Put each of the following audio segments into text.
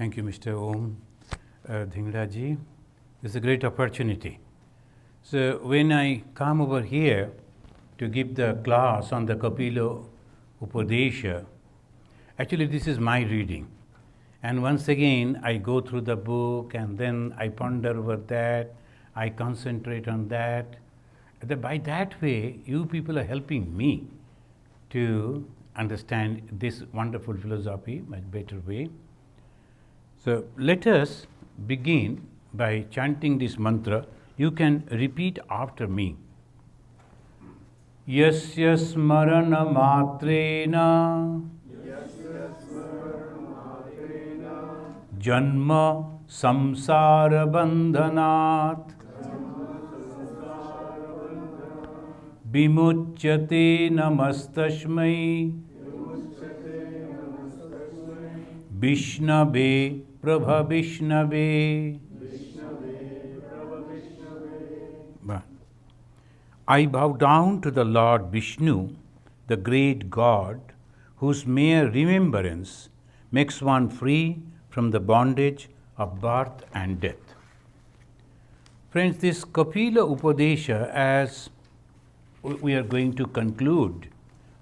Thank you, Mr. Om Dhinglaji. It's a great opportunity. So when I come over here to give the class on the Kapilopadesha, actually this is my reading. And once again, I go through the book and then I ponder over that, I concentrate on that. By that way, you people are helping me to understand this wonderful philosophy much better way. So let us begin by chanting this mantra. You can repeat after me. Yasya smarana matrena janma samsara bandhanat vimuchyate namastashmai Vishnave Prabha Vishnave. I bow down to the Lord Vishnu, the great God, whose mere remembrance makes one free from the bondage of birth and death. Friends, this Kapila Upadesha, as we are going to conclude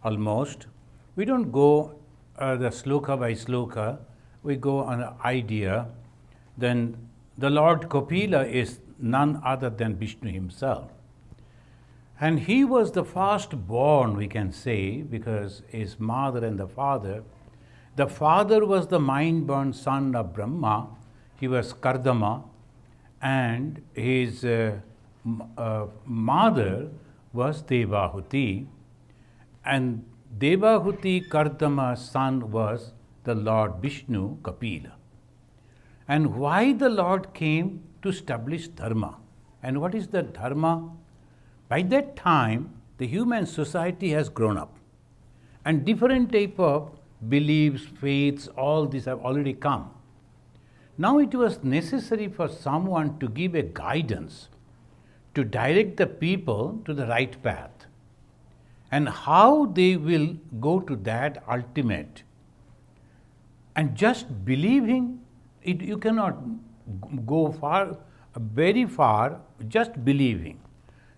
almost, we don't go the sloka by sloka, we go on an idea. Then the Lord Kapila is none other than Vishnu himself. And he was the firstborn, we can say, because his mother and the father was the mind-born son of Brahma, he was Kardama, and his mother was Devahuti, and Devahuti Kardama's son was the Lord Vishnu Kapila. And why the Lord came? To establish dharma. And what is the dharma? By that time, the human society has grown up. And different type of beliefs, faiths, all these have already come. Now it was necessary for someone to give a guidance, to direct the people to the right path. And how they will go to that ultimate. And just believing, you cannot go very far, just believing.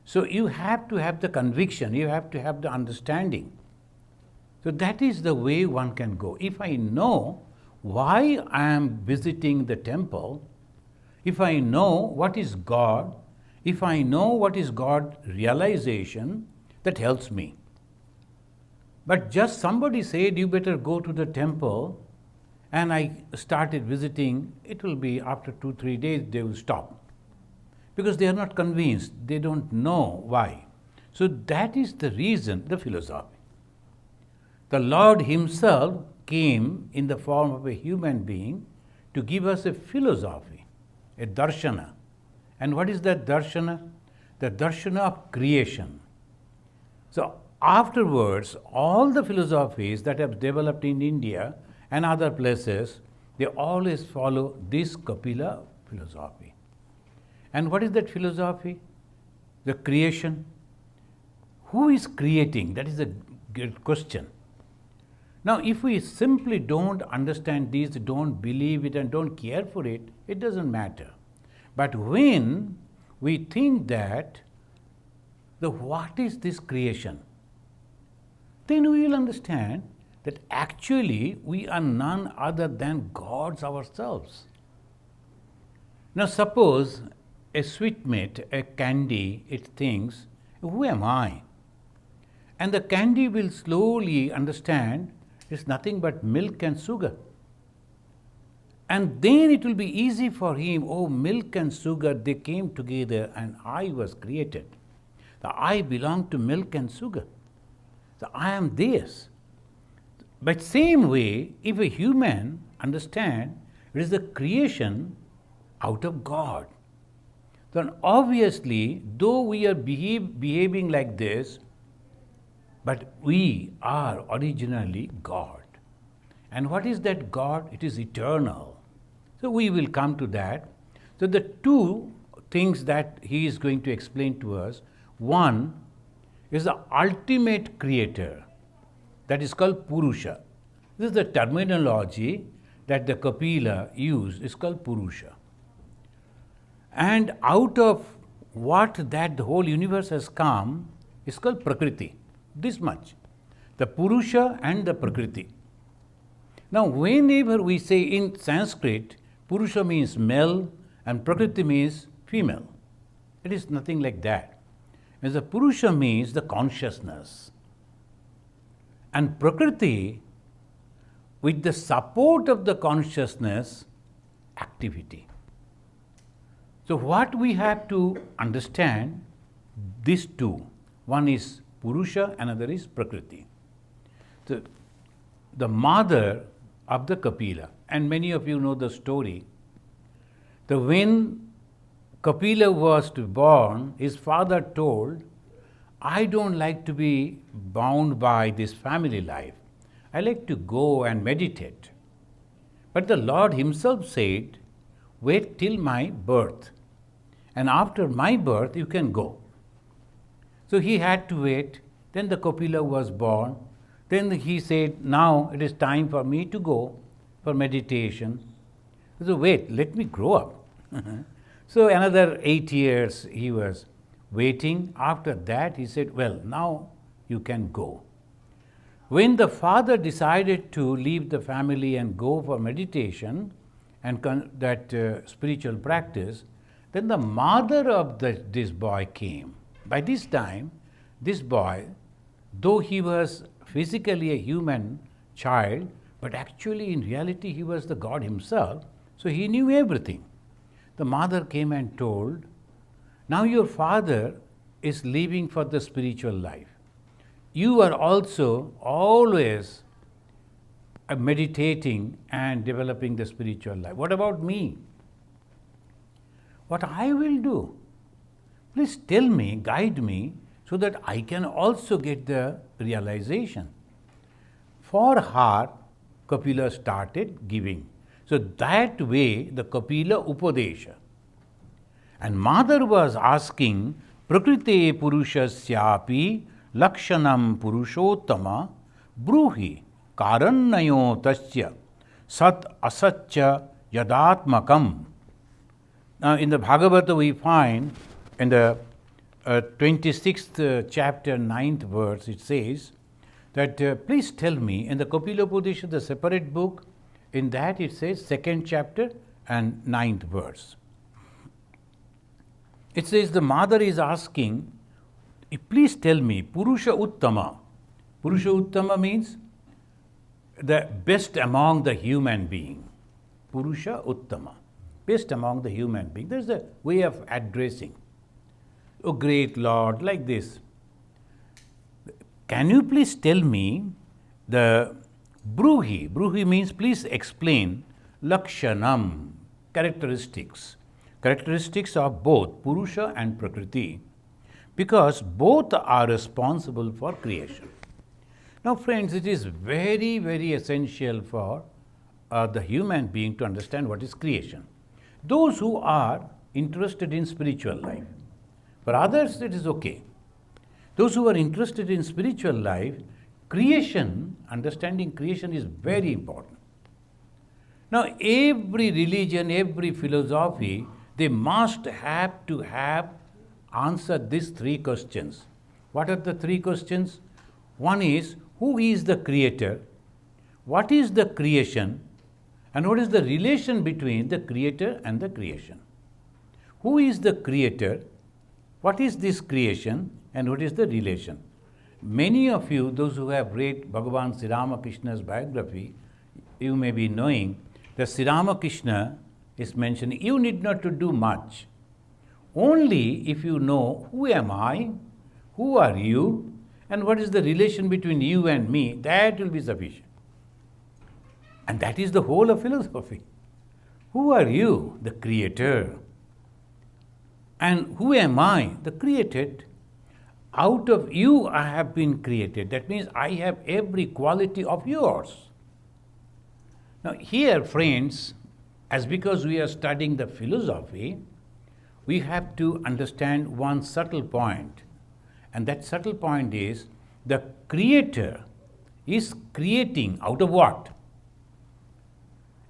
So you have to have the conviction, you have to have the understanding. So that is the way one can go. If I know why I am visiting the temple, if I know what is God, if I know what is God realization, that helps me. But just somebody said, you better go to the temple, and I started visiting, it will be after 2-3 days, they will stop. Because they are not convinced, they don't know why. So that is the reason, the philosophy. The Lord himself came in the form of a human being to give us a philosophy, a darshana. And what is that darshana? The darshana of creation. So afterwards, all the philosophies that have developed in India and other places, they always follow this Kapila philosophy. And what is that philosophy? The creation. Who is creating? That is a good question. Now, if we simply don't understand this, don't believe it, and don't care for it, it doesn't matter. But when we think that, what is this creation? Then we will understand that actually we are none other than gods ourselves. Now suppose a sweetmeat, a candy, it thinks, who am I? And the candy will slowly understand it's nothing but milk and sugar. And then it will be easy for him, oh, milk and sugar, they came together and I was created. The I belong to milk and sugar. So I am this. But same way, if a human understand it is the creation out of God, then obviously, though we are behaving like this, but we are originally God. And what is that God? It is eternal. So we will come to that. So the two things that he is going to explain to us, one is the ultimate creator, that is called Purusha. This is the terminology that the Kapila used is called Purusha. And out of what that the whole universe has come is called Prakriti. This much. The Purusha and the Prakriti. Now, whenever we say in Sanskrit, Purusha means male and Prakriti means female. It is nothing like that. And the Purusha means the consciousness. And Prakriti, with the support of the consciousness, activity. So what we have to understand, these two. One is Purusha, another is Prakriti. The mother of the Kapila, and many of you know the story, that when Kapila was to born, his father told, I don't like to be bound by this family life. I like to go and meditate. But the Lord himself said, wait till my birth. And after my birth, you can go. So he had to wait. Then the Kapila was born. Then he said, now it is time for me to go for meditation. So wait, let me grow up. So another 8 years he was waiting. After that he said, well, now you can go. When the father decided to leave the family and go for meditation and that spiritual practice, then the mother of this boy came. By this time, this boy, though he was physically a human child, but actually in reality he was the God himself, so he knew everything. The mother came and told, now your father is leaving for the spiritual life. You are also always meditating and developing the spiritual life. What about me? What I will do? Please tell me, guide me, so that I can also get the realization. For her, Kapila started giving. So that way, the Kapila Upadesha. And mother was asking, Prakrite Purushasyapi Lakshanam Purushottama Bruhi Karannayo Tasya Sat Asatya Yadatmakam. Now in the Bhagavata we find in the 26th chapter 9th verse it says that please tell me, in the Kapilopadesha, the separate book, in that it says 2nd chapter and 9th verse. It says the mother is asking, please tell me, Purusha Uttama. Purusha Uttama means the best among the human being. Purusha Uttama, best among the human being. There's a way of addressing. Oh great Lord, like this. Can you please tell me the Bruhi? Bruhi means please explain Lakshanam, characteristics. Characteristics of both Purusha and Prakriti, because both are responsible for creation. Now friends, it is very, very essential for the human being to understand what is creation. Those who are interested in spiritual life. For others, it is okay. Those who are interested in spiritual life, creation, understanding creation is very important. Now, every religion, every philosophy, they must have to have answered these three questions. What are the three questions? One is, who is the creator? What is the creation? And what is the relation between the creator and the creation? Who is the creator? What is this creation? And what is the relation? Many of you, those who have read Bhagavan Sri Ramakrishna's biography, you may be knowing that Sri Ramakrishna is mentioning, you need not to do much. Only if you know who am I, who are you, and what is the relation between you and me, that will be sufficient. And that is the whole of philosophy. Who are you? The creator. And who am I? The created. Out of you I have been created. That means I have every quality of yours. Now here, friends, as because we are studying the philosophy, we have to understand one subtle point. And that subtle point is, the creator is creating out of what?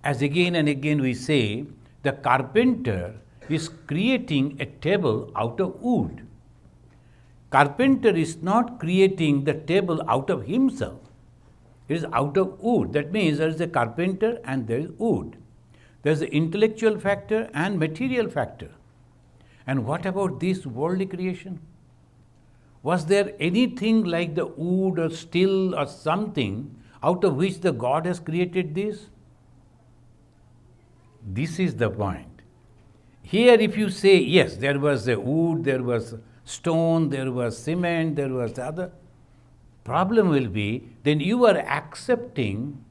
as again and again we say, the carpenter is creating a table out of wood. Carpenter is not creating the table out of himself. It is out of wood. That means there is a carpenter and there is wood. There is the intellectual factor and material factor. And what about this worldly creation? Was there anything like the wood or steel or something out of which the God has created this? This is the point. Here if you say, yes, there was a wood, there was stone, there was cement, there was the other, problem will be, then you are accepting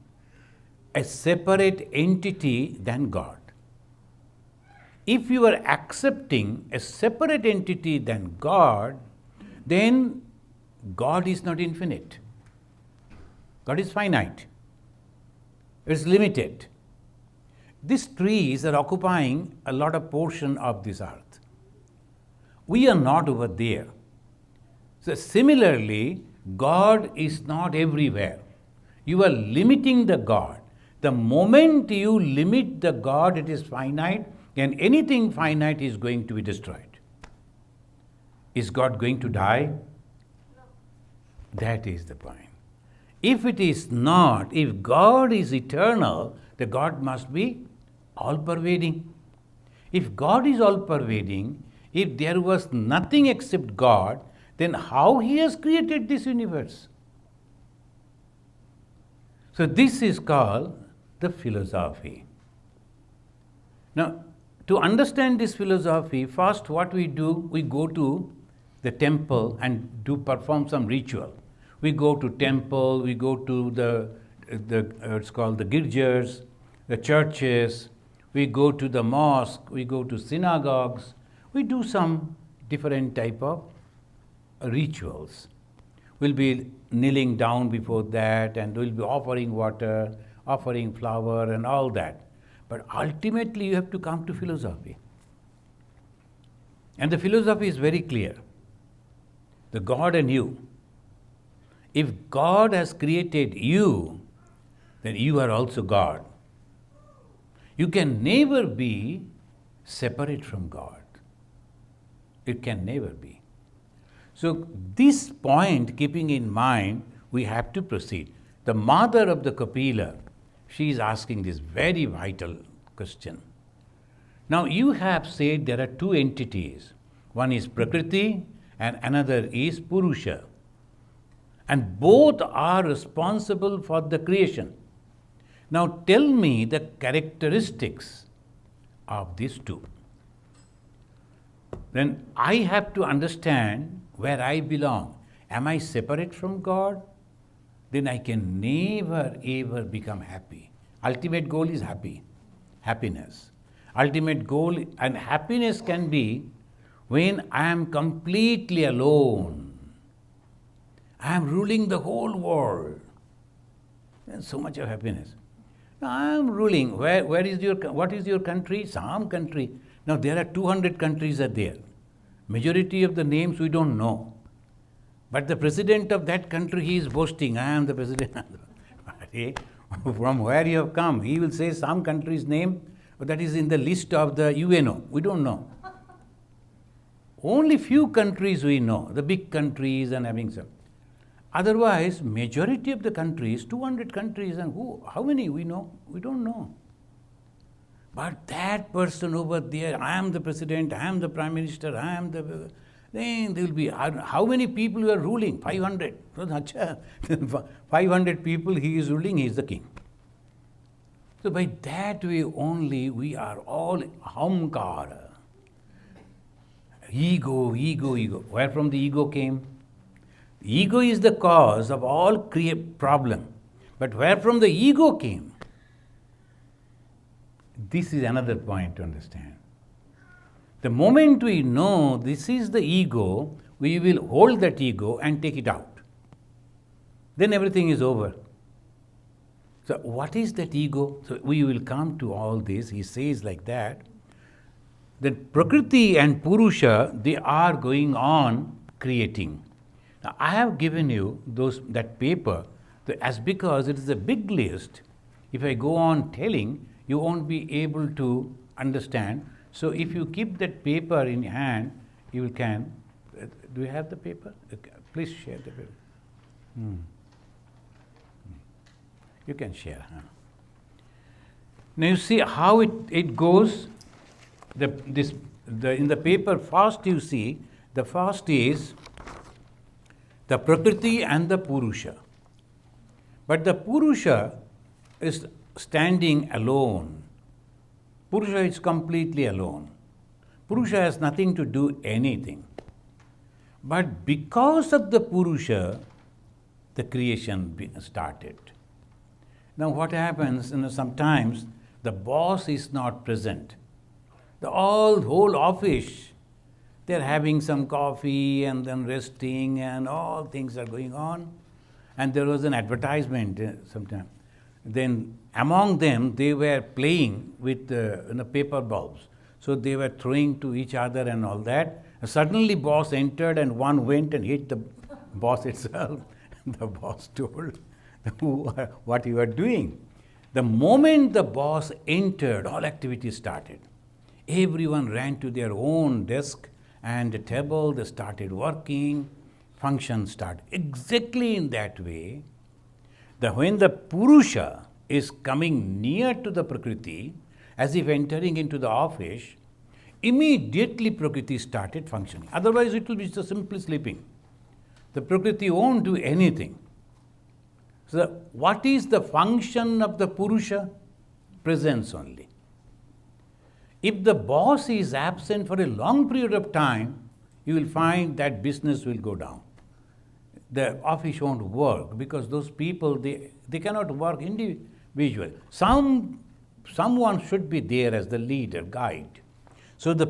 a separate entity than God. If you are accepting a separate entity than God, then God is not infinite. God is finite. It is limited. These trees are occupying a lot of portion of this earth. We are not over there. So similarly, God is not everywhere. You are limiting the God. The moment you limit the God, it is finite, and anything finite is going to be destroyed. Is God going to die? No. That is the point. If it is not, if God is eternal, the God must be all-pervading. If God is all-pervading, if there was nothing except God, then how He has created this universe? So this is called the philosophy. Now, to understand this philosophy, first what we do, we go to the temple and perform some ritual. We go to temple, we go to the it's called the girjas, the churches, we go to the mosque, we go to synagogues, we do some different type of rituals. We'll be kneeling down before that, and we'll be offering water, offering flower and all that. But ultimately you have to come to philosophy. And the philosophy is very clear. The God and you. If God has created you, then you are also God. You can never be separate from God. It can never be. So this point keeping in mind, we have to proceed. The mother of the Kapila, she is asking this very vital question. Now you have said there are two entities. One is Prakriti and another is Purusha. And both are responsible for the creation. Now tell me the characteristics of these two. Then I have to understand where I belong. Am I separate from God? Then I can never ever become happy. Ultimate goal is happiness. Ultimate goal and happiness can be when I am completely alone. I am ruling the whole world. There's so much of happiness. Now I am ruling. What is your country? Some country. Now there are 200 countries are there. Majority of the names we don't know. But the president of that country, he is boasting, I am the president. From where you have come? He will say some country's name that is in the list of the UNO. We don't know. Only few countries we know, the big countries and having some. Otherwise, majority of the countries, 200 countries, and how many we know? We don't know. But that person over there, I am the president, I am the prime minister, I am the... Then there will be, how many people you are ruling? 500. 500 people he is ruling, he is the king. So by that way only we are all ahamkara. Ego. Where from the ego came? Ego is the cause of all problem. But where from the ego came? This is another point to understand. The moment we know this is the ego, we will hold that ego and take it out. Then everything is over. So what is that ego? So we will come to all this. He says like that. That Prakriti and Purusha, they are going on creating. Now I have given you that paper as because it is a big list. If I go on telling, you won't be able to understand. So if you keep that paper in hand, you can. Do you have the paper? Okay. Please share the paper. You can share. Huh? Now you see how it goes. In the paper, first you see, the first is the Prakriti and the Purusha. But the Purusha is standing alone. Purusha is completely alone. Purusha has nothing to do anything. But because of the Purusha, the creation started. Now what happens, sometimes the boss is not present. The whole office, they're having some coffee and then resting and all things are going on. And there was an advertisement sometime. Then among them, they were playing with paper bulbs. So they were throwing to each other and all that. And suddenly boss entered and one went and hit the boss itself. The boss told what you are doing. The moment the boss entered, all activity started. Everyone ran to their own desk and the table, they started working, function started. Exactly in that way, when the Purusha is coming near to the Prakriti, as if entering into the office, immediately Prakriti started functioning. Otherwise it will be just simply sleeping. The Prakriti won't do anything. So what is the function of the Purusha? Presence only. If the boss is absent for a long period of time, you will find that business will go down. The office won't work because those people, they cannot work individually. Someone should be there as the leader, guide. So the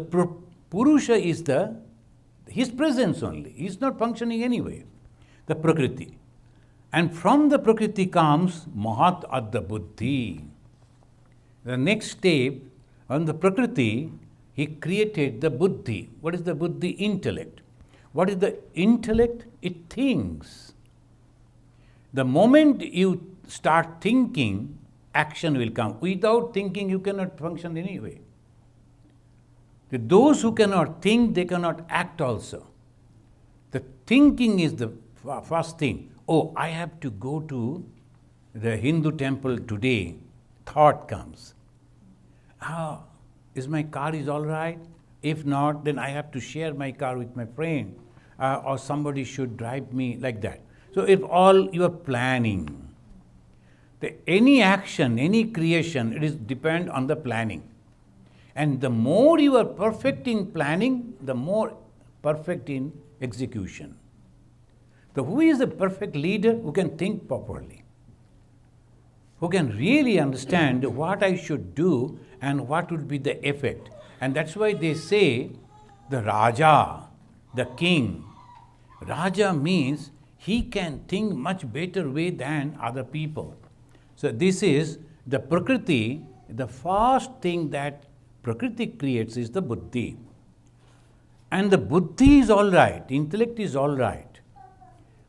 Purusha is his presence only. He is not functioning anyway. The Prakriti. And from the Prakriti comes Mahat Adda Buddhi. The next step, on the Prakriti, he created the Buddhi. What is the Buddhi? Intellect. What is the intellect? It thinks. The moment you start thinking, action will come. Without thinking, you cannot function anyway. Those who cannot think, they cannot act also. The thinking is the first thing. Oh, I have to go to the Hindu temple today. Thought comes. Is my car is all right? If not, then I have to share my car with my friend. Or somebody should drive me like that. So if all you are planning, any action, any creation, it is depend on the planning. And the more you are perfect in planning, the more perfect in execution. So who is a perfect leader? Who can think properly? Who can really understand what I should do and what would be the effect. And that's why they say the Raja, the king. Raja means he can think much better way than other people. So this is the Prakriti. The first thing that Prakriti creates is the Buddhi. And the Buddhi is all right, intellect is all right.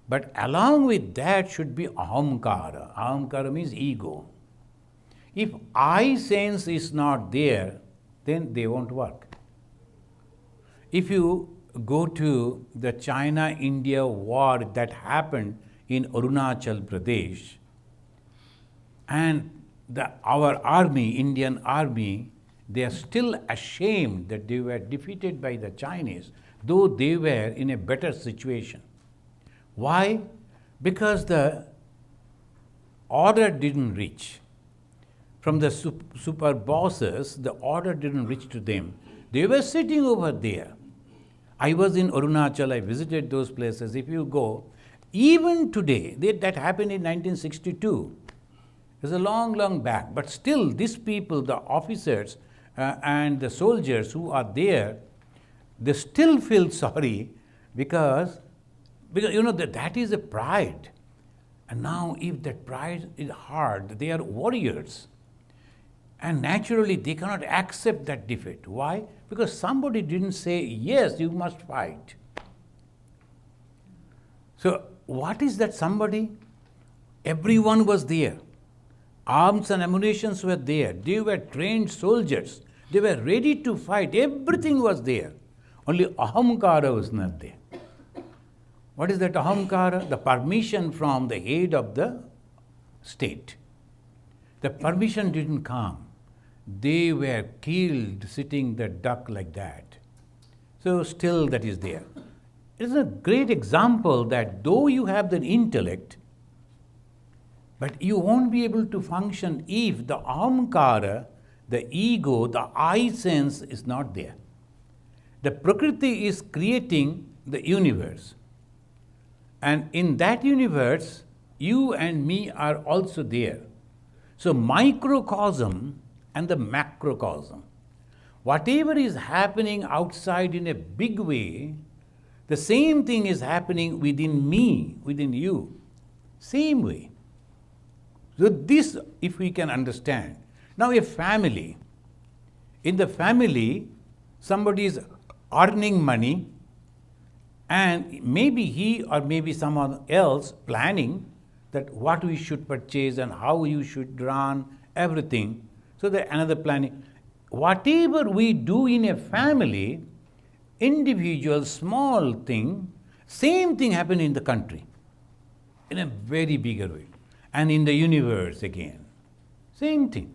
But along with that should be Ahamkara. Ahamkara means ego. If I sense is not there, then they won't work. If you go to the China-India war that happened in Arunachal Pradesh, and our army, Indian army, they are still ashamed that they were defeated by the Chinese, though they were in a better situation. Why? Because the order didn't reach. From the super bosses, the order didn't reach to them. They were sitting over there. I was in Arunachal, I visited those places. If you go, even today, that happened in 1962. It's a long, long back. But still, these people, the officers and the soldiers who are there, they still feel sorry because that is a pride. And now if that pride is hard, they are warriors. And naturally, they cannot accept that defeat. Why? Because somebody didn't say, yes, you must fight. So what is that somebody? Everyone was there. Arms and ammunitions were there. They were trained soldiers. They were ready to fight. Everything was there. Only ahamkara was not there. What is that ahamkara? The permission from the head of the state. The permission didn't come. They were killed sitting the duck like that. So still that is there. It is a great example that though you have the intellect, but you won't be able to function if the ahamkara, the ego, the I sense is not there. The Prakriti is creating the universe. And in that universe, you and me are also there. So microcosm and the macrocosm. Whatever is happening outside in a big way, the same thing is happening within me, within you. Same way. So this, if we can understand. Now a family. In the family, somebody is earning money and maybe he or maybe someone else planning that what we should purchase and how you should run, everything. So that another planning. Whatever we do in a family, individual small thing, same thing happen in the country in a very bigger way. And in the universe again, same thing.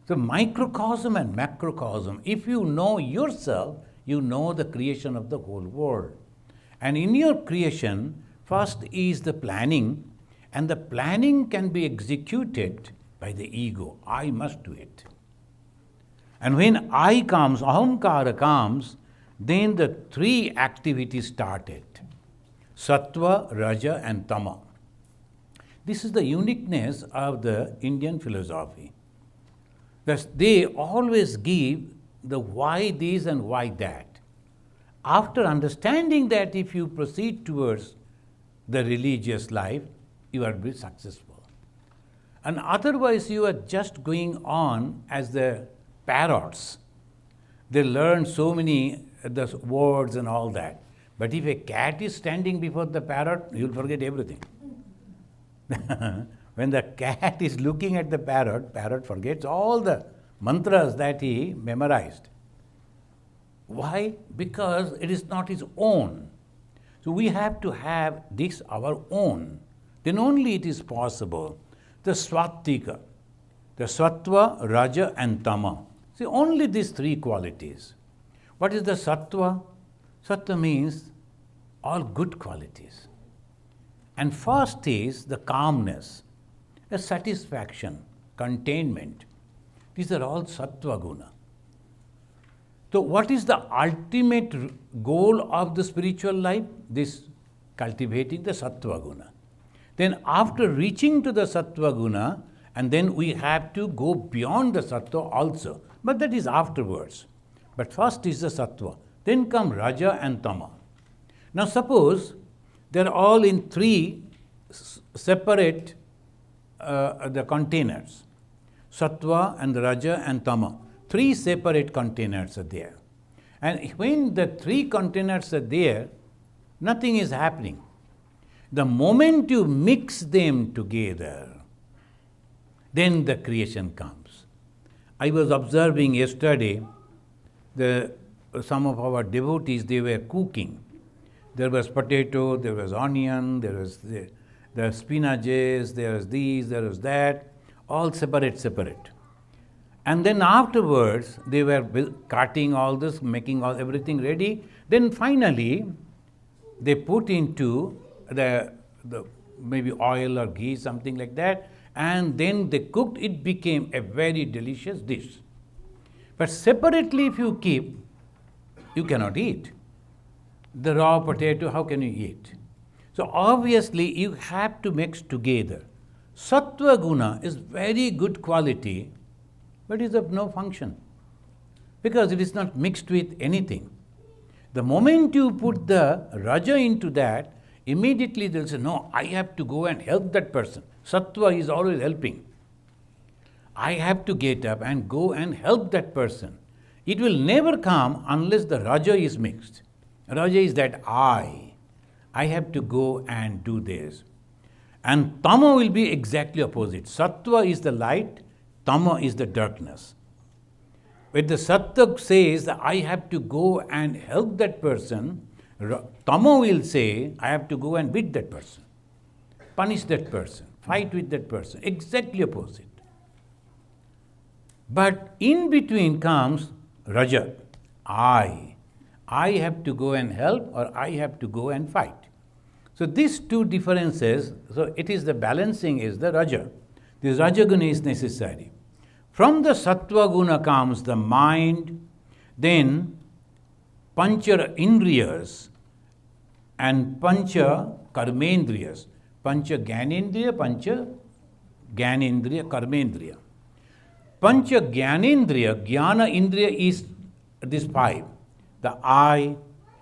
So microcosm and macrocosm, if you know yourself, you know the creation of the whole world. And in your creation, first is the planning, and the planning can be executed by the ego. I must do it. And when I comes, ahamkara comes, then the three activities started. Sattva, Raja and Tama. This is the uniqueness of the Indian philosophy. Thus, they always give the why this and why that. After understanding that, if you proceed towards the religious life, you are very successful. And otherwise, you are just going on as the parrots. They learn so many the words and all that. But if a cat is standing before the parrot, you'll forget everything. When the cat is looking at the parrot, parrot forgets all the mantras that he memorized. Why? Because it is not his own. So we have to have this our own. Then only it is possible. The Svattika, the Sattva, Raja and Tama. See, only these three qualities. What is the Sattva? Sattva means all good qualities. And first is the calmness, the satisfaction, containment. These are all Sattva guna. So what is the ultimate goal of the spiritual life? This cultivating the Sattva guna. Then after reaching to the Sattva guna, and then we have to go beyond the Sattva also. But that is afterwards. But first is the Sattva. Then come Raja and Tama. Now suppose they are all in three separate the containers. Sattva and Raja and Tama. Three separate containers are there. And when the three containers are there, nothing is happening. The moment you mix them together, then the creation comes. I was observing yesterday, some of our devotees, they were cooking. There was potato, there was onion, there was the spinaches, there was this, there was that, all separate. And then afterwards, they were cutting all this, making everything ready. Then finally, they put into the maybe oil or ghee, something like that, and then they cooked. It became a very delicious dish. But separately, if you keep, you cannot eat. The raw potato, how can you eat? So obviously, you have to mix together. Sattva guna is very good quality, but is of no function because it is not mixed with anything. The moment you put the Raja into that, immediately they'll say, no, I have to go and help that person. Sattva is always helping. I have to get up and go and help that person. It will never come unless the Raja is mixed. Raja is that I have to go and do this. And tama will be exactly opposite. Sattva is the light, tama is the darkness. When the sattva says that I have to go and help that person, tama will say I have to go and beat that person, punish that person, fight with that person. Exactly opposite. But in between comes raja. I have to go and help, or I have to go and fight. So these two differences, so it is the balancing is the raja. This rajaguna is necessary. From the sattva guna comes the mind, then pancha indriyas and pancha karmendriyas. Pancha gyanendriya, pancha gyanendriya, karmendriya. Pancha gyanendriya, jnana indriya is these five. The eye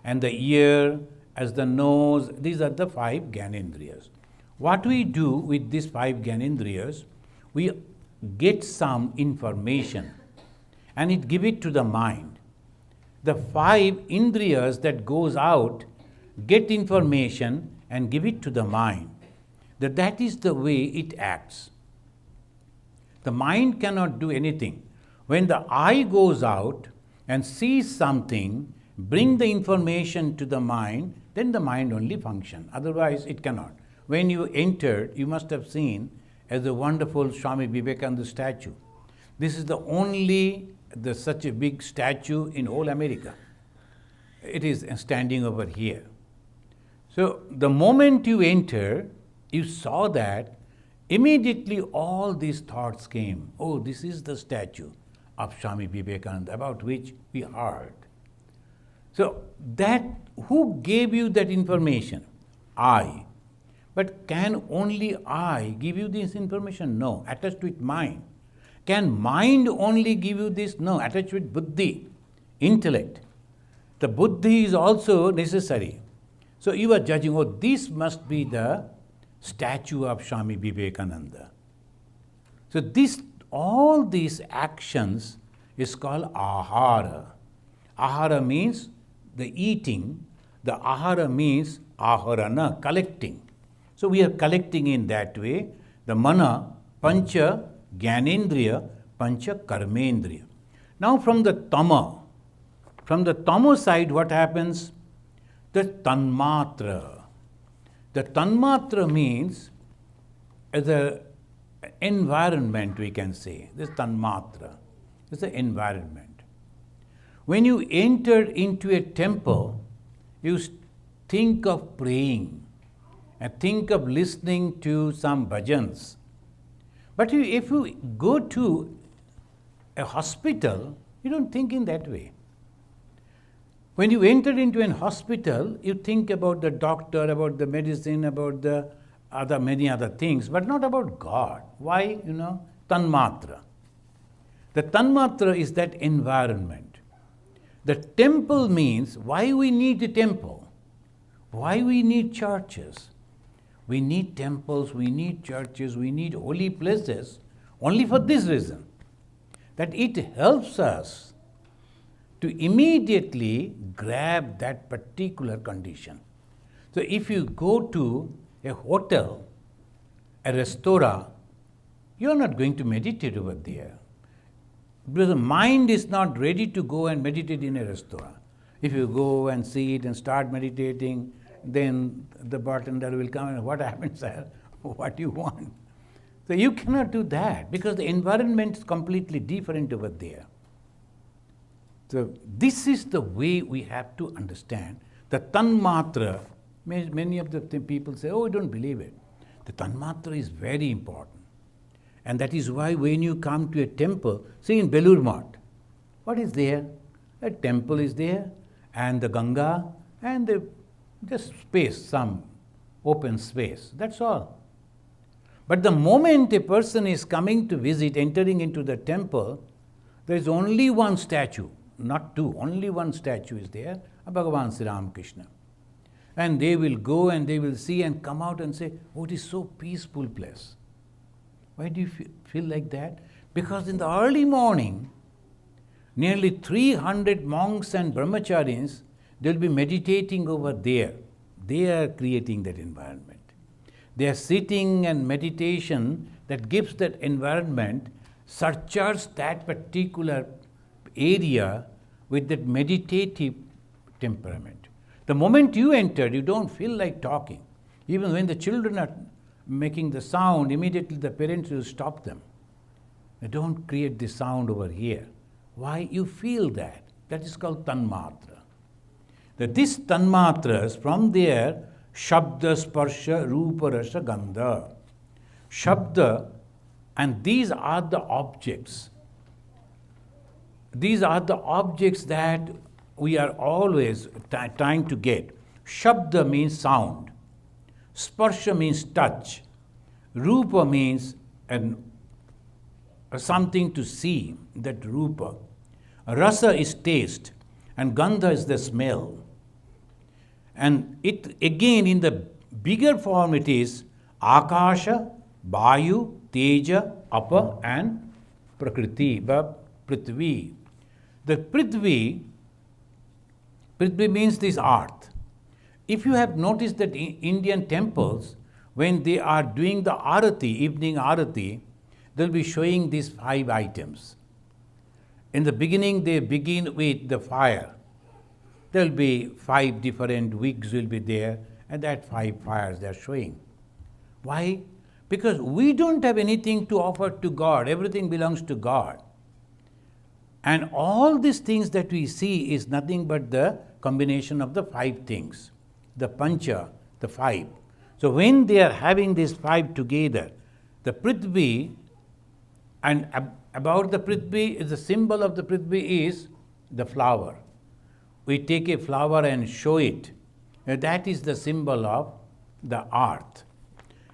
and the ear, as the nose, these are the five gyanendriyas. What we do with these five gyanendriyas, we get some information and it give it to the mind. The five indriyas that goes out get information and give it to the mind. That is the way it acts. The mind cannot do anything. When the eye goes out and sees something, bring the information to the mind, then the mind only functions. Otherwise, it cannot. When you entered, you must have seen as a wonderful Swami Vivekananda statue. This is the only such a big statue in whole America. It is standing over here. So the moment you enter, you saw that, immediately all these thoughts came. Oh, this is the statue of Swami Vivekananda about which we heard. So that, who gave you that information? I. But can only I give you this information? No, attached with mind. Can mind only give you this? No, attached with buddhi, intellect. The buddhi is also necessary. So you are judging, oh, this must be the statue of Swami Vivekananda. So all these actions is called ahara. Ahara means the eating. The ahara means aharana, collecting. So we are collecting in that way. The mana, pancha gyanendriya, pancha karmendriya. Now from the tama side, what happens? The tanmatra. The tanmatra means as an environment, we can say. This tanmatra is the environment. When you enter into a temple, you think of praying and think of listening to some bhajans. But if you go to a hospital, you don't think in that way. When you enter into an hospital, you think about the doctor, about the medicine, about the many other things, but not about God. Why? Tanmatra. The tanmatra is that environment. The temple means why we need a temple, why we need churches. We need temples, we need churches, we need holy places only for this reason, that it helps us to immediately grab that particular condition. So if you go to a hotel, a restaurant, you are not going to meditate over there, because the mind is not ready to go and meditate in a restaurant. If you go and sit and start meditating, then the bartender will come and, what happens, sir? What do you want? So you cannot do that because the environment is completely different over there. So this is the way we have to understand. The tanmatra, many of the people say, oh, I don't believe it. The tanmatra is very important. And that is why when you come to a temple, say in Belur Math, what is there? A temple is there, and the Ganga, and just space, some open space. That's all. But the moment a person is coming to visit, entering into the temple, there is only one statue, not two, only one statue is there, of Bhagavan Sri Ramakrishna. And they will go and they will see and come out and say, oh, it is so peaceful place. Why do you feel like that? Because in the early morning, nearly 300 monks and brahmacharis, they will be meditating over there. They are creating that environment. They are sitting and meditation that gives that environment, surcharges that particular area with that meditative temperament. The moment you enter, you don't feel like talking. Even when the children are making the sound, immediately the parents will stop them. They don't create the sound over here. Why? You feel that. That is called tanmatra. That these tanmatras, from there, Shabda, Sparsha, Rupa, Rasa, Gandha. Shabda, and these are the objects. These are the objects that we are always trying to get. Shabda means sound. Sparsha means touch. Rupa means something to see, that Rupa. Rasa is taste, and Gandha is the smell. And it again, in the bigger form, it is Akasha, Vayu, Teja, Apa, and Prakriti, Prithvi. The Prithvi means this earth. If you have noticed that in Indian temples, when they are doing the arati, evening arati, they'll be showing these 5 items. In the beginning, they begin with the fire. There will be 5 different wicks will be there, and that 5 fires they are showing. Why? Because we don't have anything to offer to God. Everything belongs to God. And all these things that we see is nothing but the combination of the 5 things. The pancha, the 5. So when they are having these 5 together, the Prithvi, and about the Prithvi, the symbol of the Prithvi is the flower. We take a flower and show it. That is the symbol of the earth.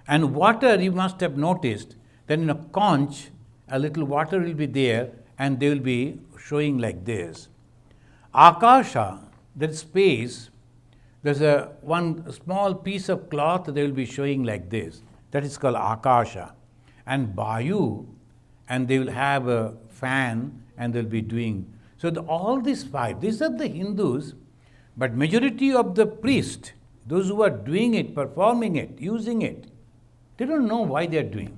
And water, you must have noticed that in a conch, a little water will be there and they will be showing like this. Akasha, that space, there's one small piece of cloth they will be showing like this. That is called Akasha. And Vayu, and they will have a fan and they'll be doing. So all these 5, these are the Hindus, but majority of the priests, those who are doing it, performing it, using it, they don't know why they are doing.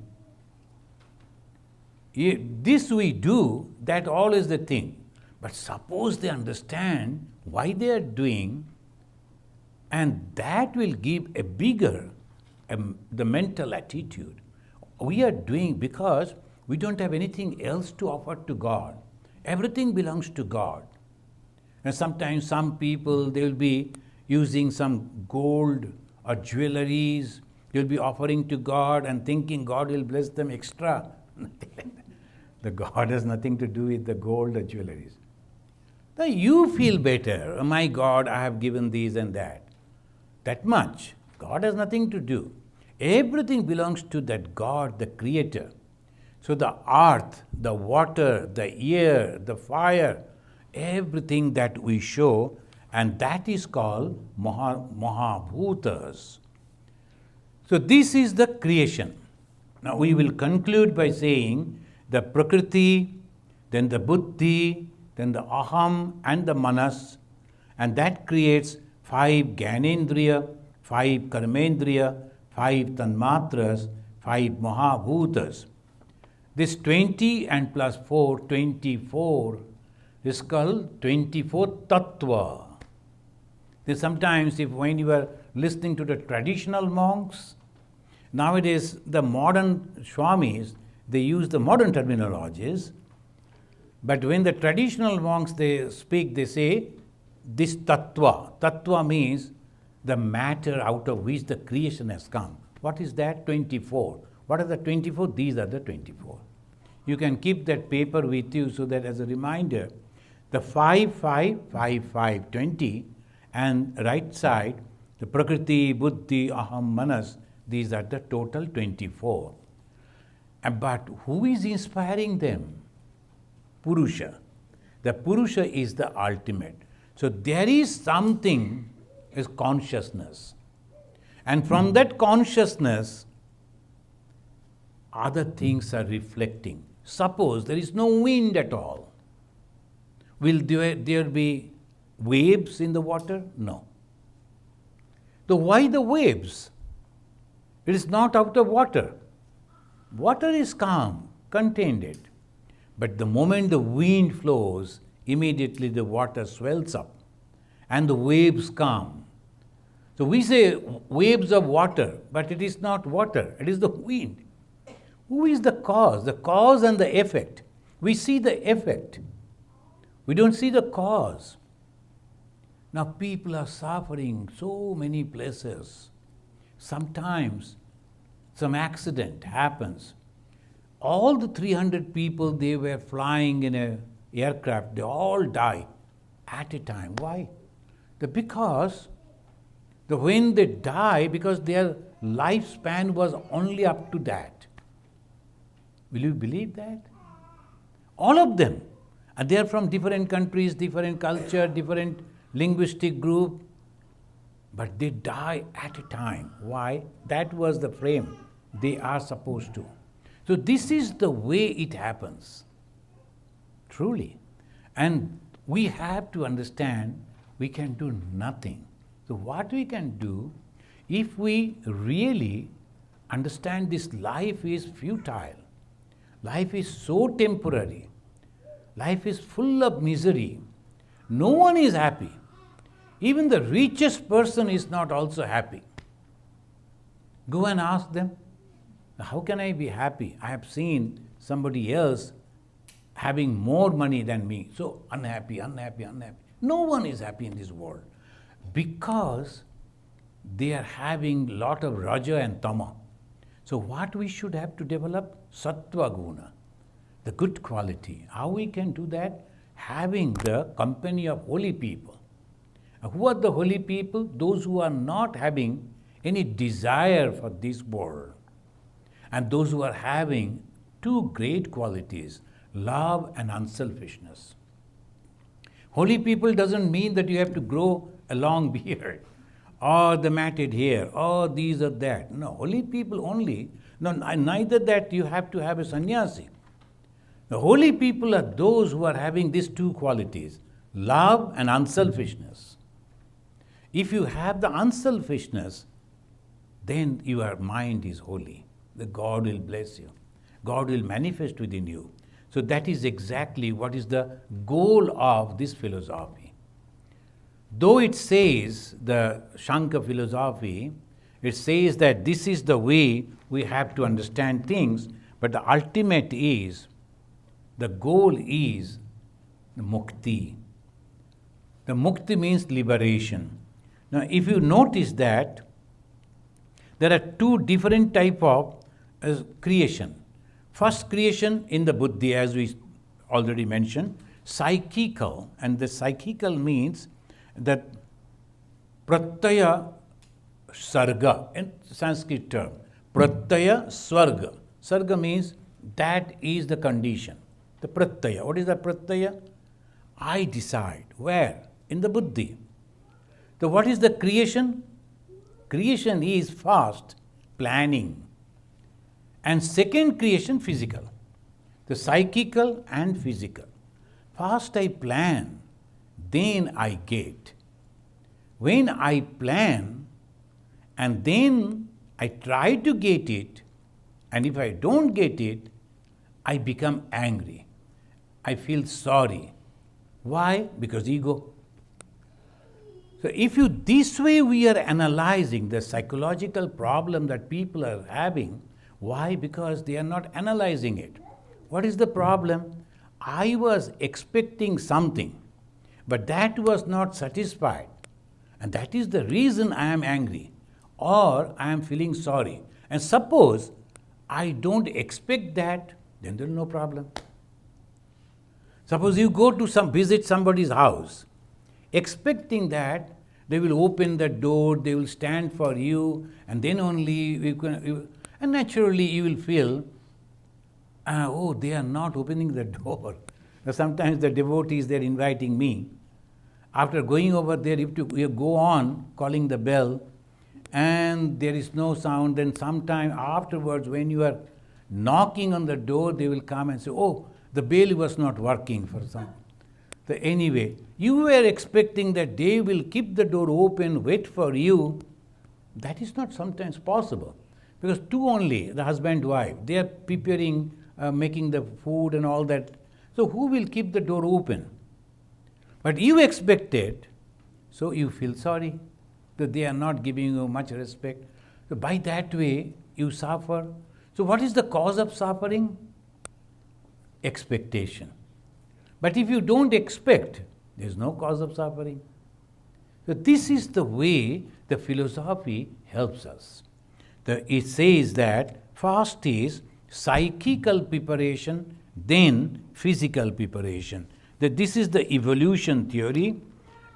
This we do, that all is the thing. But suppose they understand why they are doing, and that will give a bigger, the mental attitude. We are doing because we don't have anything else to offer to God. Everything belongs to God. And sometimes some people, they will be using some gold or jewelries, they will be offering to God and thinking God will bless them extra. The God has nothing to do with the gold or jewelries. Now you feel better. Oh my God, I have given these and that. That much. God has nothing to do. Everything belongs to that God, the Creator. So the earth, the water, the air, the fire, everything that we show, and that is called Mahabhutas. So this is the creation. Now we will conclude by saying the Prakriti, then the Buddhi, then the Aham and the Manas, and that creates 5 Gyanendriya, 5 Karmendriya, 5 Tanmatras, 5 Mahabhutas. This 20 and plus 4, 24 is called 24 Tattva. Sometimes when you are listening to the traditional monks, nowadays the modern Swamis, they use the modern terminologies, but when the traditional monks they speak, they say this Tattva. Tattva means the matter out of which the creation has come. What is that? 24. What are the 24? These are the 24. You can keep that paper with you so that as a reminder, the 5, 5, 5, 5, 20, and right side, the Prakriti, Buddhi, Aham, Manas, these are the total 24. But who is inspiring them? Purusha. The Purusha is the ultimate. So there is something, is consciousness. And from that consciousness, other things are reflecting. Suppose there is no wind at all. Will there be waves in the water? No. So why the waves? It is not out of water. Water is calm, contained. But the moment the wind flows, immediately the water swells up and the waves come. So we say waves of water, but it is not water, it is the wind. Who is the cause? The cause and the effect. We see the effect. We don't see the cause. Now people are suffering so many places. Sometimes some accident happens. All the 300 people, they were flying in an aircraft, they all die at a time. Why? Because when they die, because their lifespan was only up to that. Will you believe that? All of them. And they are from different countries, different culture, different linguistic group. But they die at a time. Why? That was the frame they are supposed to. So this is the way it happens. Truly. And we have to understand we can do nothing. So what we can do, if we really understand this life is futile, life is so temporary, life is full of misery, no one is happy. Even the richest person is not also happy. Go and ask them, how can I be happy? I have seen somebody else having more money than me. So unhappy. No one is happy in this world because they are having a lot of raja and tama. So what we should have to develop? Sattva guna, the good quality. How we can do that? Having the company of holy people. Who are the holy people? Those who are not having any desire for this world. And those who are having two great qualities, love and unselfishness. Holy people doesn't mean that you have to grow a long beard, or the matted hair, or these or that. No, holy people only, no, neither that you have to have a sannyasi. The holy people are those who are having these two qualities, love and unselfishness. If you have the unselfishness, then your mind is holy. The God will bless you. God will manifest within you. So that is exactly what is the goal of this philosophy. Though it says, the Shankar philosophy, it says that this is the way we have to understand things, but the ultimate is, the goal is the mukti. The mukti means liberation. Now if you notice that, there are two different types of creation. First creation in the buddhi, as we already mentioned, psychical, and the psychical means that pratyaya sarga, in Sanskrit term, pratyaya swarga. Sarga means that is the condition. The pratyaya. What is the pratyaya? I decide. Where? In the buddhi. So what is the creation? Creation is first planning. And second creation, physical. The psychical and physical. First I plan, then I get. When I plan and then I try to get it, and if I don't get it, I become angry. I feel sorry. Why? Because ego. So if you, this way we are analyzing the psychological problem that people are having. Why? Because they are not analyzing it. What is the problem? I was expecting something, but that was not satisfied. And that is the reason I am angry, or I am feeling sorry. And suppose I don't expect that, then there is no problem. Suppose you go to visit somebody's house, expecting that they will open the door, they will stand for you, and then only you can. And naturally you will feel, oh, they are not opening the door. Sometimes the devotees, they are inviting me. After going over there, if you go on calling the bell and there is no sound, then sometime afterwards when you are knocking on the door, they will come and say, oh, the bell was not working for some. So anyway, you were expecting that they will keep the door open, wait for you. That is not sometimes possible. Because two only, the husband, wife, they are preparing, making the food and all that. So who will keep the door open? But you expected, so you feel sorry that they are not giving you much respect. So by that way, you suffer. So what is the cause of suffering? Expectation. But if you don't expect, there is no cause of suffering. So this is the way the philosophy helps us. It says that first is psychical preparation, then physical preparation. That this is the evolution theory,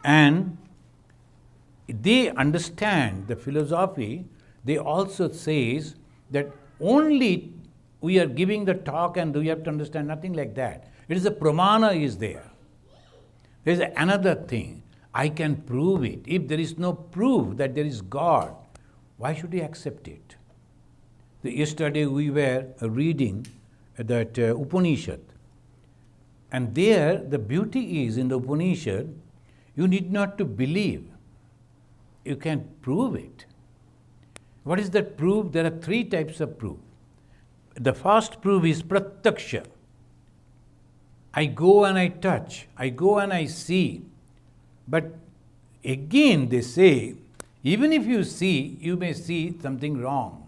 and they understand the philosophy. They also says that only we are giving the talk and we have to understand, nothing like that. It is a pramana is there. There is another thing. I can prove it. If there is no proof that there is God, why should we accept it? Yesterday we were reading that Upanishad. And there the beauty is in the Upanishad, you need not to believe. You can prove it. What is that proof? There are three types of proof. The first proof is pratyaksha. I go and I touch. I go and I see. But again they say, even if you see, you may see something wrong.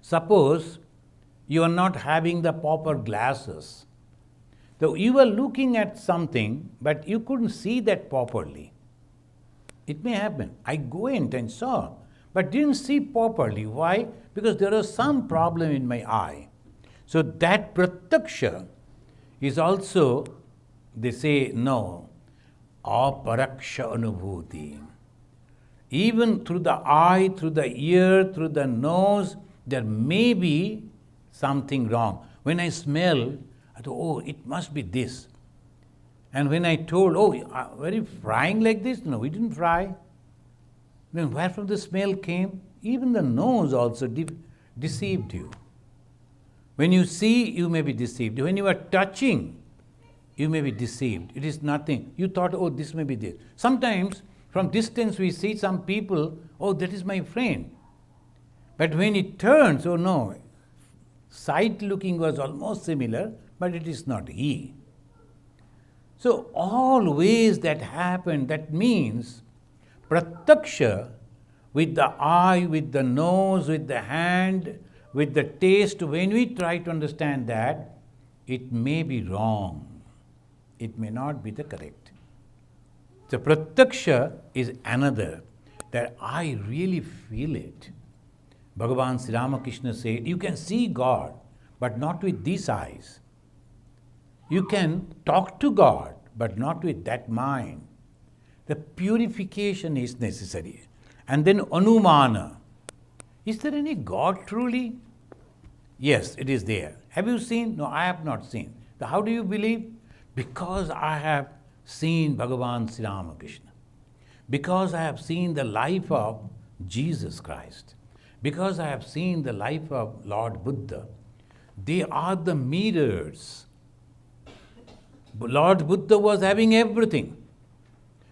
Suppose you are not having the proper glasses. So you were looking at something, but you couldn't see that properly. It may happen. I went and saw, but didn't see properly. Why? Because there was some problem in my eye. So that pratyaksha is also, they say, no, aparaksha anubhuti. Even through the eye, through the ear, through the nose, there may be something wrong. When I smell, I thought, oh, it must be this. And when I told, oh, were you frying like this? No, we didn't fry. Then where from the smell came? Even the nose also deceived you. When you see, you may be deceived. When you are touching, you may be deceived. It is nothing. You thought, oh, this may be this. Sometimes, from distance, we see some people, oh, that is my friend. But when it turns, oh no, sight looking was almost similar, but it is not he. So all ways that happen, that means pratyaksha with the eye, with the nose, with the hand, with the taste, when we try to understand that, it may be wrong. It may not be the correct. So pratyaksha is another, that I really feel it. Bhagavan Sri Ramakrishna said, you can see God, but not with these eyes. You can talk to God, but not with that mind. The purification is necessary. And then anumana. Is there any God truly? Yes, it is there. Have you seen? No, I have not seen. So how do you believe? Because I have seen Bhagavan Sri Ramakrishna. Because I have seen the life of Jesus Christ. Because I have seen the life of Lord Buddha. They are the mirrors. Lord Buddha was having everything.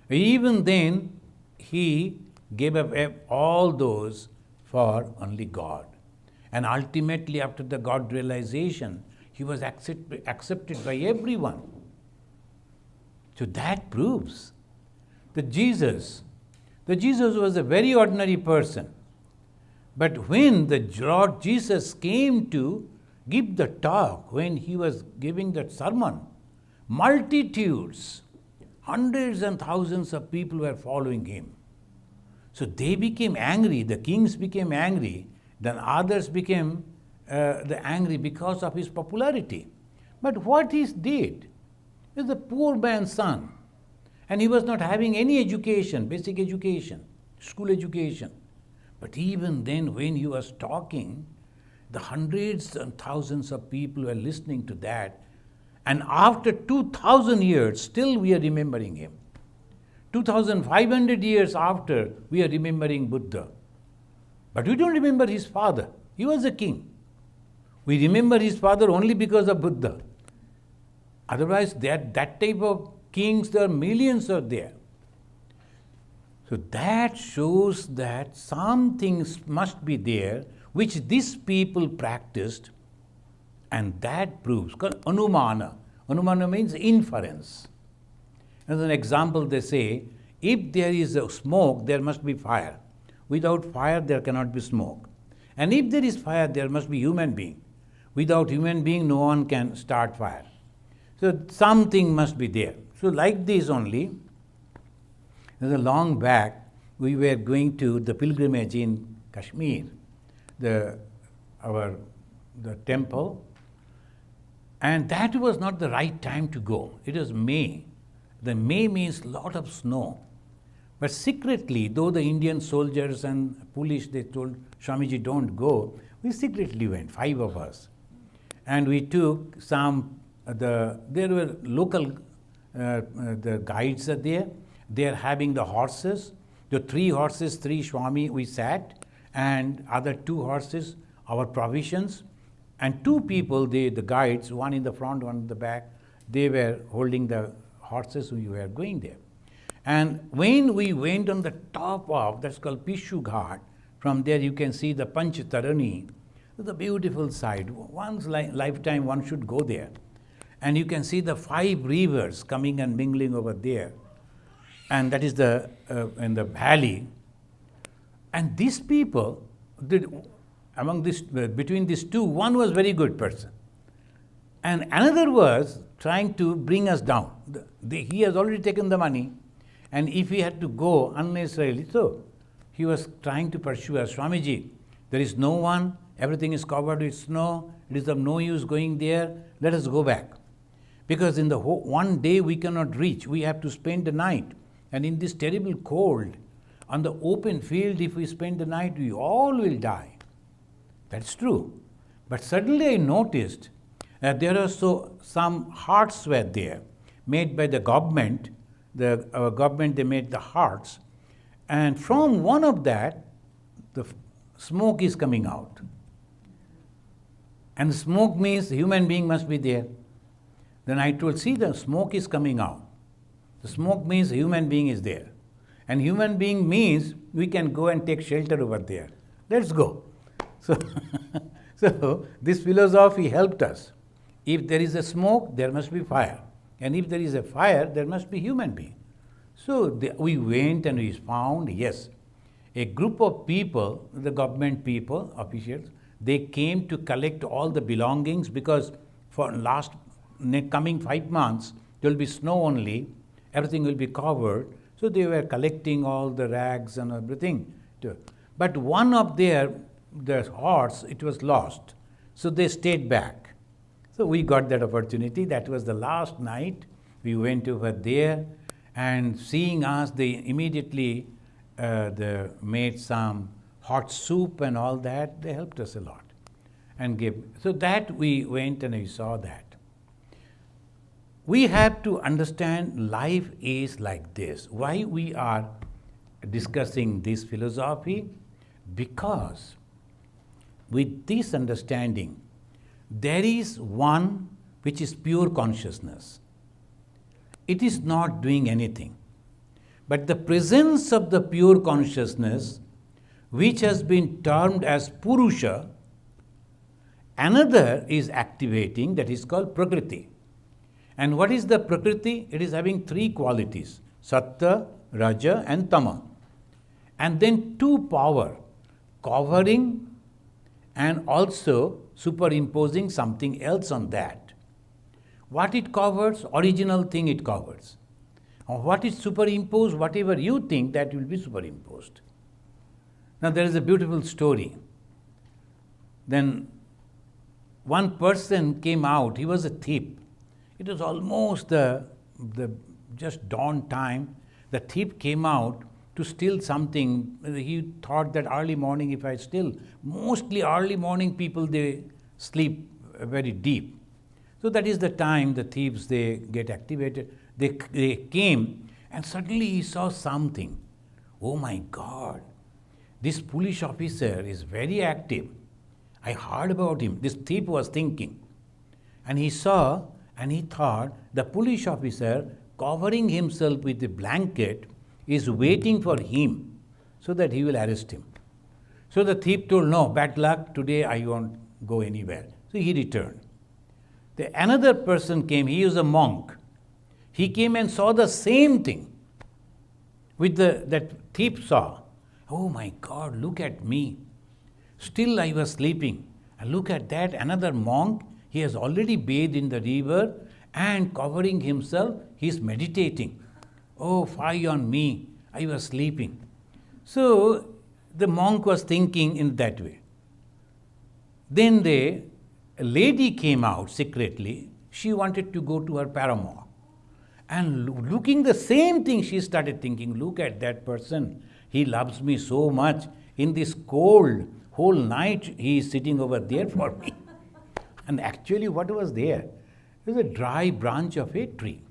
Even then, he gave up all those for only God. And ultimately, after the God realization, he was accepted by everyone. So that proves that Jesus was a very ordinary person. But when the Lord Jesus came to give the talk, when he was giving that sermon, multitudes, hundreds and thousands of people were following him. So they became angry, the kings became angry, then others became angry because of his popularity. But what he did? He was a poor man's son. And he was not having any education, basic education, school education. But even then, when he was talking, the hundreds and thousands of people were listening to that. And after 2,000 years, still we are remembering him. 2,500 years after, we are remembering Buddha. But we don't remember his father. He was a king. We remember his father only because of Buddha. Otherwise, that type of kings, there are millions are there. So that shows that some things must be there which these people practiced, and that proves, called anumana. Anumana means inference. As an example, they say, if there is a smoke, there must be fire. Without fire, there cannot be smoke. And if there is fire, there must be human being. Without human being, no one can start fire. So something must be there. So like this only, there's a long back, we were going to the pilgrimage in Kashmir, the temple, and that was not the right time to go. It was May. The May means lot of snow. But secretly, though the Indian soldiers and police, they told Swamiji, don't go, we secretly went, 5 of us. And we took there were local, the guides are there. They are having the horses. The 3 horses, 3 Swami, we sat, and other 2 horses, our provisions. And 2 people, the guides, one in the front, one in the back, they were holding the horses, we were going there. And when we went on the top of, that's called Pishu Ghat, from there you can see the Panchatarani, the beautiful sight. Once lifetime one should go there. And you can see the 5 rivers coming and mingling over there. And that is in the valley. And these people, between these 2, one was very good person. And another was trying to bring us down. He has already taken the money. And if he had to go unnecessarily, so he was trying to pursue us. Swamiji, there is no one, everything is covered with snow, it is of no use going there, let us go back. Because in the one day we cannot reach, we have to spend the night. And in this terrible cold, on the open field, if we spend the night, we all will die. That's true. But suddenly I noticed that there are some hearts were there, made by the government. Our government, they made the hearts. And from one of that, the smoke is coming out. And smoke means human being must be there. Then I told, see, the smoke is coming out. The smoke means human being is there. And human being means we can go and take shelter over there. Let's go. So this philosophy helped us. If there is a smoke, there must be fire. And if there is a fire, there must be human being. So we went and we found, yes, a group of people, the government people, officials, they came to collect all the belongings because for coming 5 months, there will be snow only, everything will be covered. So they were collecting all the rags and everything. But one of the horse, it was lost. So they stayed back. So we got that opportunity. That was the last night. We went over there, and seeing us, they immediately they made some hot soup and all that. They helped us a lot and gave. So that we went and we saw that. We have to understand life is like this. Why we are discussing this philosophy? Because with this understanding, there is one which is pure consciousness. It is not doing anything. But the presence of the pure consciousness, which has been termed as Purusha, another is activating, that is called Prakriti. And what is the Prakriti? It is having 3 qualities, Sattva, Raja and Tama. And then 2 power, covering and also superimposing something else on that. What it covers, original thing it covers. Or what is superimposed, whatever you think, that will be superimposed. Now there is a beautiful story. Then one person came out, he was a thief. It was almost the just dawn time. The thief came out to steal something. He thought that early morning, if I steal, mostly early morning people, they sleep very deep. So that is the time the thieves, they get activated. They came and suddenly he saw something. Oh my God, this police officer is very active. I heard about him. This thief was thinking. And he saw and he thought the police officer covering himself with a blanket is waiting for him so that he will arrest him. So the thief told, no, bad luck, today I won't go anywhere. So he returned. Another person came, he was a monk. He came and saw the same thing which that thief saw. Oh my God, look at me. Still I was sleeping. And look at that, another monk, he has already bathed in the river and covering himself, he is meditating. Oh, fie on me, I was sleeping. So the monk was thinking in that way. Then a lady came out secretly. She wanted to go to her paramour. And looking the same thing, she started thinking, look at that person. He loves me so much. In this cold, whole night, he is sitting over there for me. And actually, what was there? It was a dry branch of a tree.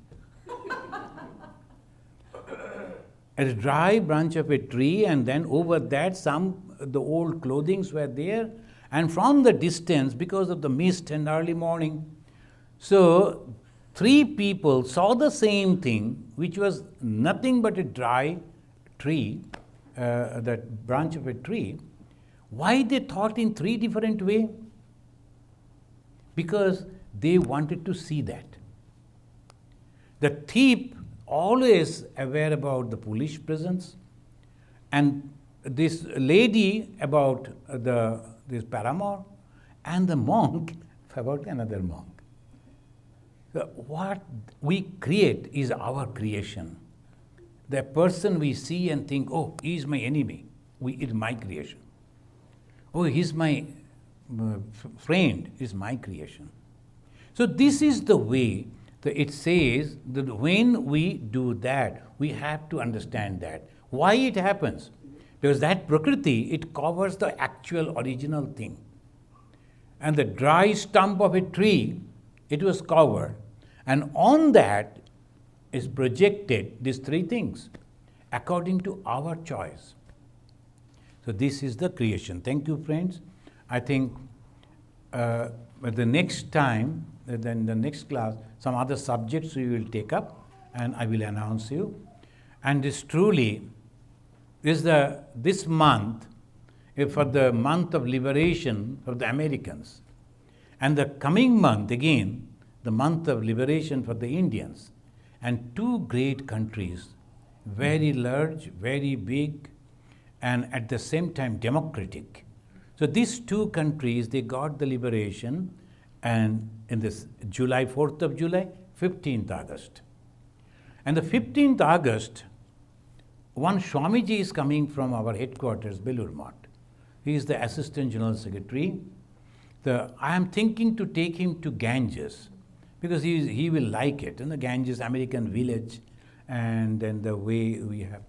A dry branch of a tree, and then over that, the old clothings were there. And from the distance, because of the mist and early morning, so 3 people saw the same thing, which was nothing but a dry tree, that branch of a tree. Why they thought in 3 different ways? Because they wanted to see that. The thief always aware about the police presence, and this lady about this paramour, and the monk about another monk. So what we create is our creation. The person we see and think, oh, he is my enemy. It's my creation. Oh, he's my friend, is my creation. So this is the way that it says that when we do that, we have to understand that. Why it happens? Because that Prakriti, it covers the actual original thing. And the dry stump of a tree, it was covered. And on that is projected these 3 things according to our choice. So this is the creation. Thank you, friends. I think the next time, then the next class, some other subjects we will take up and I will announce you. And this truly is this month for the month of liberation for the Americans. And the coming month again, the month of liberation for the Indians. And 2 great countries, very large, very big, and at the same time democratic. So these 2 countries, they got the liberation, and in this July, 4th of July, 15th August. And the 15th August, one Swamiji is coming from our headquarters, Belur Math. He is the Assistant General Secretary. I am thinking to take him to Ganges, because he will like it, and the Ganges, American village, and then the way we have.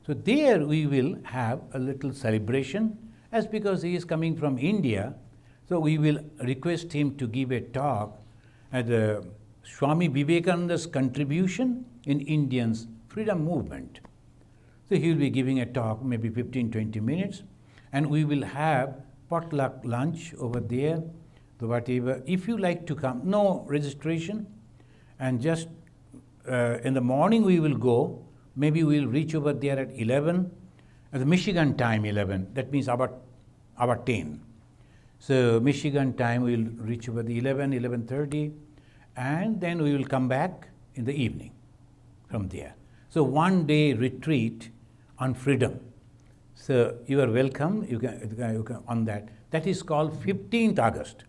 So there we will have a little celebration, as because he is coming from India, so we will request him to give a talk at the Swami Vivekananda's contribution in Indians' freedom movement. So he will be giving a talk, maybe 15-20 minutes, and we will have potluck lunch over there. So whatever, if you like to come, no registration, and just in the morning we will go. Maybe we will reach over there at 11, at the Michigan time 11. That means about 10. So Michigan time we will reach over the 11:30, and then we will come back in the evening from there. So 1 day retreat on freedom. So you are welcome. You can on that. That is called 15th August.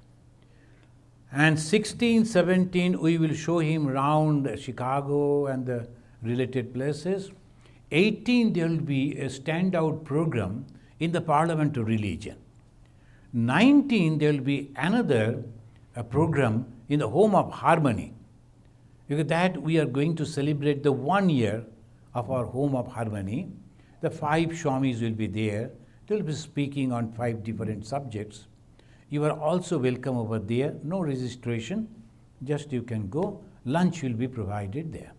And 16, 17, we will show him around Chicago and the related places. 18, there will be a standout program in the Parliament of Religion. 19, there will be another program in the Home of Harmony. Because that we are going to celebrate the 1 year of our Home of Harmony. The 5 Swamis will be there. They will be speaking on 5 different subjects. You are also welcome over there. No registration. Just you can go. Lunch will be provided there.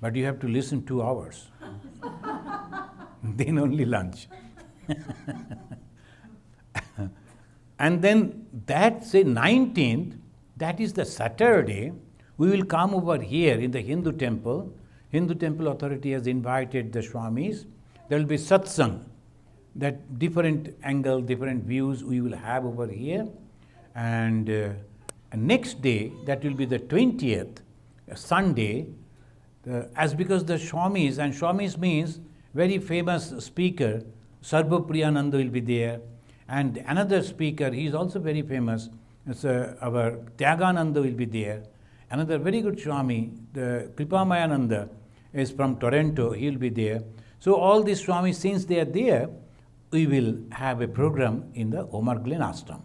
But you have to listen 2 hours. Then only lunch. And then that, say 19th, that is the Saturday, we will come over here in the Hindu temple. Hindu temple authority has invited the Swamis. There will be satsang. that different angle, different views we will have over here. And next day, that will be the 20th, Sunday, as because the Swamis, and Swamis means very famous speaker, Sarvapriyananda will be there. And another speaker, he is also very famous, it's, our Tyagananda will be there. Another very good Swami, the Kripamayananda, is from Toronto, he will be there. So all these Swamis, since they are there, we will have a program in the Omar Glen Ashram.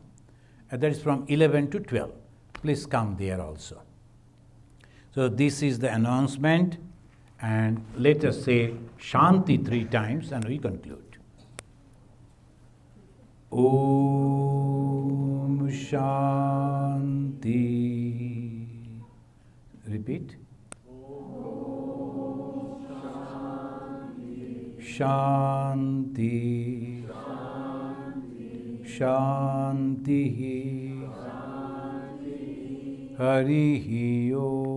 That is from 11 to 12. Please come there also. So this is the announcement, and let us say Shanti 3 times and we conclude. Om Shanti. Repeat. Om Shanti. Shanti. Shanti. Harihi Om.